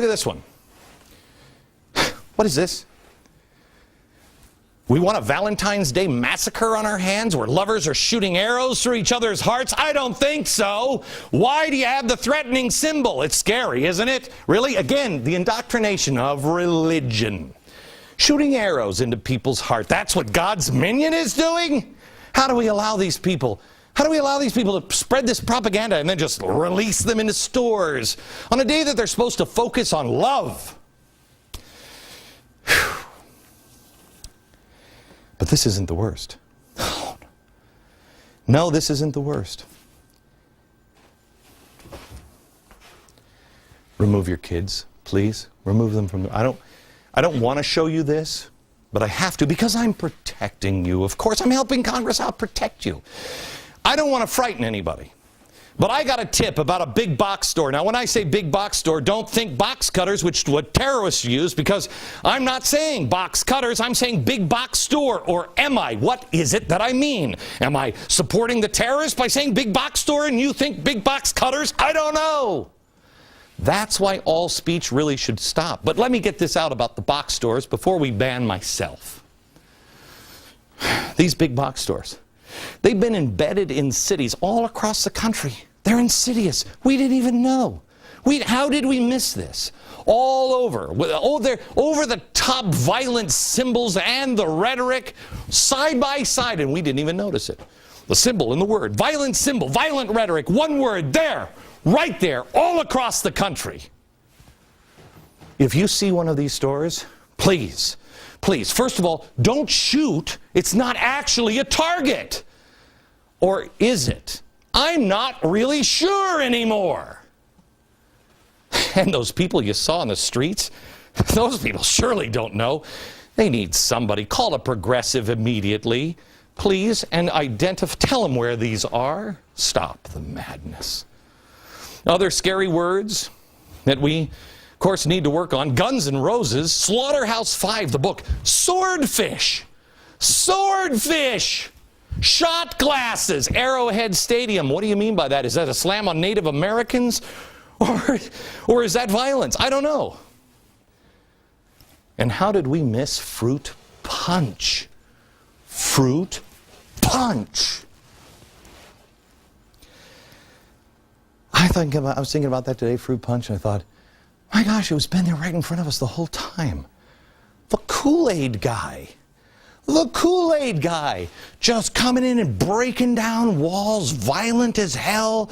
Look at this one. What is this? We want a Valentine's Day massacre on our hands where lovers are shooting arrows through each other's hearts? I don't think so. Why do you have the threatening symbol? It's scary, isn't it? Really? Again, the indoctrination of religion. Shooting arrows into people's heart. That's what God's minion is doing? How do we allow these people? How do we allow these people to spread this propaganda and then just release them into stores on a day that they're supposed to focus on love? Whew. But this isn't the worst. Oh, no, this isn't the worst. Remove your kids, please. Remove them from. I don't want to show you this, but I have to because I'm protecting you. Of course, I'm helping Congress out protect you. I don't want to frighten anybody. But I got a tip about a big box store. Now, when I say big box store, don't think box cutters, which is what terrorists use, because I'm not saying box cutters. I'm saying big box store, or am I? What is it that I mean? Am I supporting the terrorists by saying big box store and you think big box cutters? I don't know. That's why all speech really should stop. But let me get this out about the box stores before we ban myself. These big box stores. They've been embedded in cities all across the country. They're insidious. We didn't even know. How did we miss this? All over. Over the top violent symbols and the rhetoric, side by side, and we didn't even notice it. The symbol and the word. Violent symbol, violent rhetoric, one word there, right there, all across the country. If you see one of these stores, please, first of all, don't shoot. It's not actually a target. Or is it? I'm not really sure anymore. And those people you saw on the streets, those people surely don't know. They need somebody. Call a progressive immediately, please, and tell them where these are. Stop the madness. Other scary words that we, of course, need to work on. Guns N' Roses, Slaughterhouse-5, the book. Swordfish. Swordfish. Shot glasses. Arrowhead Stadium. What do you mean by that? Is that a slam on Native Americans? Or is that violence? I don't know. And how did we miss fruit punch? Fruit punch. I was thinking about that today, fruit punch, and I thought, my gosh, it was been there right in front of us the whole time. The Kool-Aid guy. The Kool-Aid guy, just coming in and breaking down walls, violent as hell.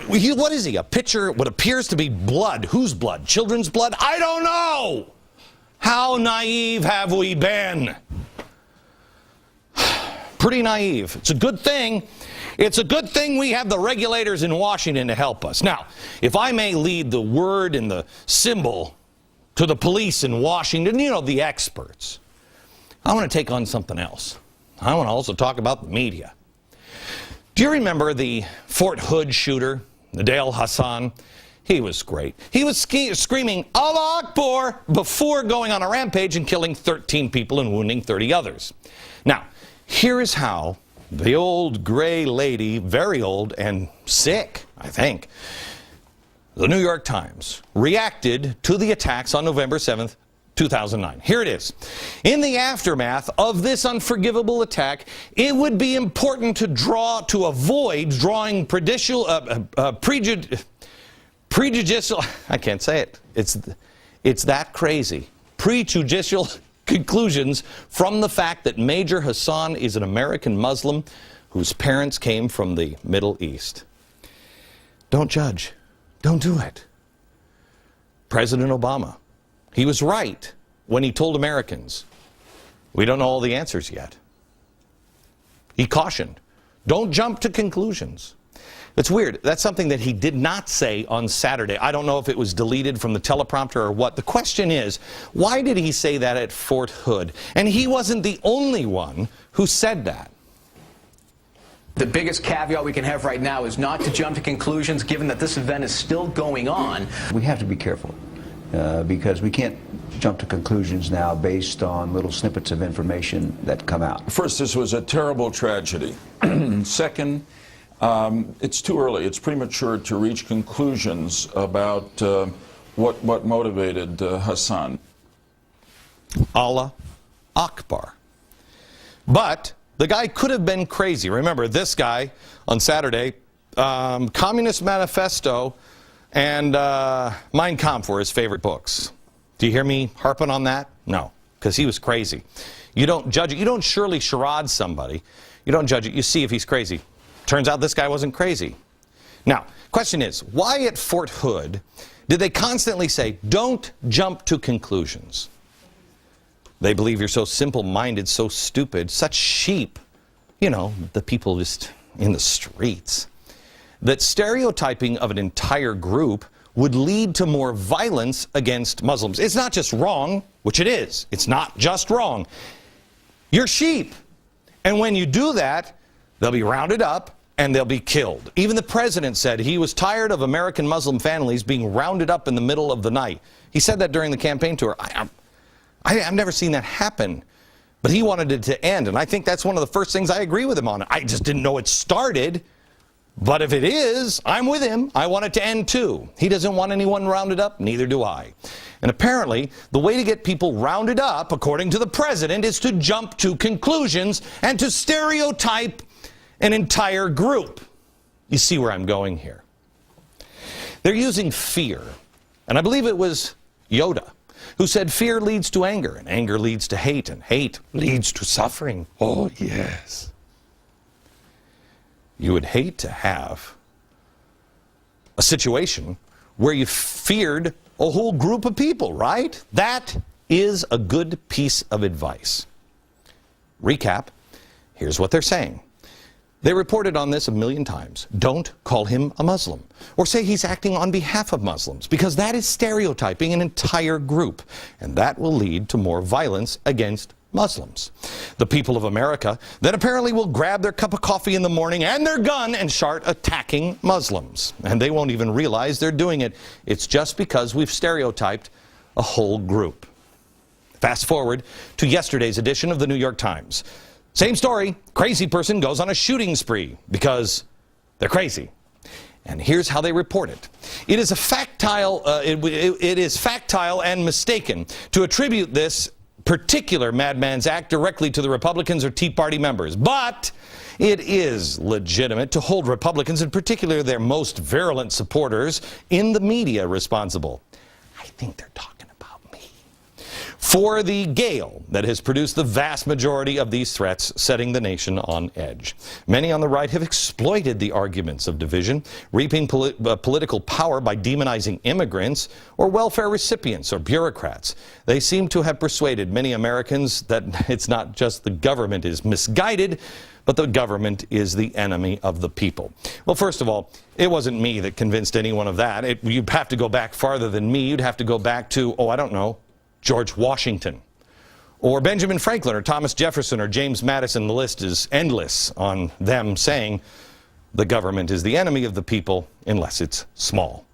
What is he, a pitcher? What appears to be blood. Whose blood? Children's blood? I don't know. How naive have we been? Pretty naive. It's a good thing. It's a good thing we have the regulators in Washington to help us. Now, if I may lead the word and the symbol to the police in Washington, you know, the experts, I want to take on something else. I want to also talk about the media. Do you remember the Fort Hood shooter, Nadal Hassan? He was great. He was screaming, Allah Akbar, before going on a rampage and killing 13 people and wounding 30 others. Now, here is how the old gray lady, very old and sick, I think, the New York Times reacted to the attacks on November 7th, 2009. Here it is. In the aftermath of this unforgivable attack, it would be important to avoid drawing prejudicial, I can't say it. It's that crazy. Prejudicial conclusions from the fact that Major Hassan is an American Muslim whose parents came from the Middle East. Don't judge. Don't do it. President Obama, he was right when he told Americans, we don't know all the answers yet. He cautioned, don't jump to conclusions. It's weird. That's something that he did not say on Saturday. I don't know if it was deleted from the teleprompter or what. The question is, why did he say that at Fort Hood? And he wasn't the only one who said that. The biggest caveat we can have right now is not to jump to conclusions, given that this event is still going on. We have to be careful because we can't jump to conclusions now based on little snippets of information that come out. First, this was a terrible tragedy. Second, it's too early. It's premature to reach conclusions about What motivated Hassan? Allah Akbar. But the guy could have been crazy. Remember, this guy on Saturday, Communist Manifesto and Mein Kampf were his favorite books. Do you hear me harping on that? No, because he was crazy. You don't judge it. You don't surely charade somebody. You don't judge it. You see if he's crazy. Turns out this guy wasn't crazy. Now, question is, why at Fort Hood did they constantly say, don't jump to conclusions? They believe you're so simple-minded, so stupid, such sheep. You know, the people just in the streets. That stereotyping of an entire group would lead to more violence against Muslims. It's not just wrong, which it is. It's not just wrong. You're sheep. And when you do that, they'll be rounded up and they'll be killed. Even the president said he was tired of American Muslim families being rounded up in the middle of the night. He said that during the campaign tour. I've never seen that happen. But he wanted it to end. And I think that's one of the first things I agree with him on. I just didn't know it started. But if it is, I'm with him. I want it to end too. He doesn't want anyone rounded up, neither do I. And apparently, the way to get people rounded up, according to the president, is to jump to conclusions and to stereotype an entire group. You see where I'm going here. They're using fear. And I believe it was Yoda who said fear leads to anger, and anger leads to hate, and hate leads to suffering. Oh, yes. You would hate to have a situation where you feared a whole group of people, right? That is a good piece of advice. Recap, here's what they're saying. They reported on this 1,000,000 times. Don't call him a Muslim, or say he's acting on behalf of Muslims, because that is stereotyping an entire group, and that will lead to more violence against Muslims. The people of America then apparently will grab their cup of coffee in the morning and their gun and start attacking Muslims. And they won't even realize they're doing it. It's just because we've stereotyped a whole group. Fast forward to yesterday's edition of the New York Times. Same story. Crazy person goes on a shooting spree because they're crazy. And here's how they report it. It is factile and mistaken to attribute this particular madman's act directly to the Republicans or Tea Party members. But it is legitimate to hold Republicans, in particular their most virulent supporters, in the media responsible. I think they're talking about me. For the gale that has produced the vast majority of these threats, setting the nation on edge. Many on the right have exploited the arguments of division, reaping political power by demonizing immigrants or welfare recipients or bureaucrats. They seem to have persuaded many Americans that it's not just the government is misguided, but the government is the enemy of the people. Well, first of all, it wasn't me that convinced anyone of that. You'd have to go back farther than me. You'd have to go back to, I don't know, George Washington, or Benjamin Franklin, or Thomas Jefferson, or James Madison. The list is endless on them saying the government is the enemy of the people unless it's small.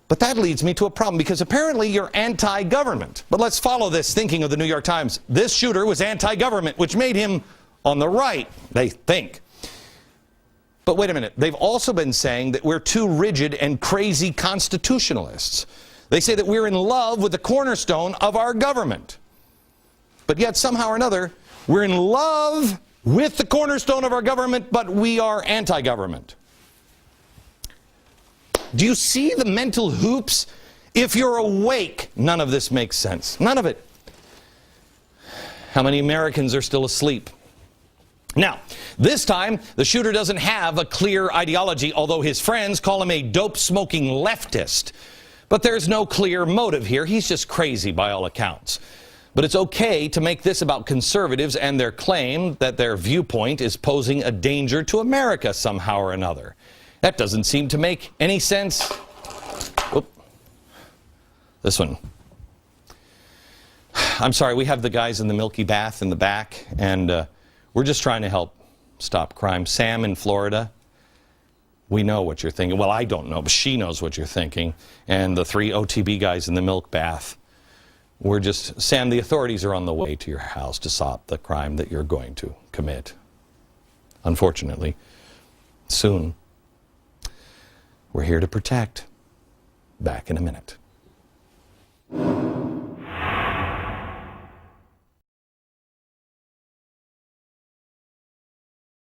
But that leads me to a problem, because apparently you're anti-government. But let's follow this thinking of the New York Times. This shooter was anti-government, which made him on the right, they think. But wait a minute. They've also been saying that we're too rigid and crazy constitutionalists. They say that we're in love with the cornerstone of our government. But yet, somehow or another, we're in love with the cornerstone of our government, but we are anti-government. Do you see the mental hoops? If you're awake, none of this makes sense. None of it. How many Americans are still asleep? Now, this time, the shooter doesn't have a clear ideology, although his friends call him a dope-smoking leftist. But there's no clear motive here. He's just crazy by all accounts. But it's okay to make this about conservatives and their claim that their viewpoint is posing a danger to America somehow or another. That doesn't seem to make any sense. Oop. This one. I'm sorry, we have the guys in the Milky Bath in the back, and we're just trying to help stop crime. Sam in Florida. We know what you're thinking. Well, I don't know, but she knows what you're thinking. And the 3 OTB guys in the milk bath. Sam, the authorities are on the way to your house to stop the crime that you're going to commit. Unfortunately, soon. We're here to protect. Back in a minute.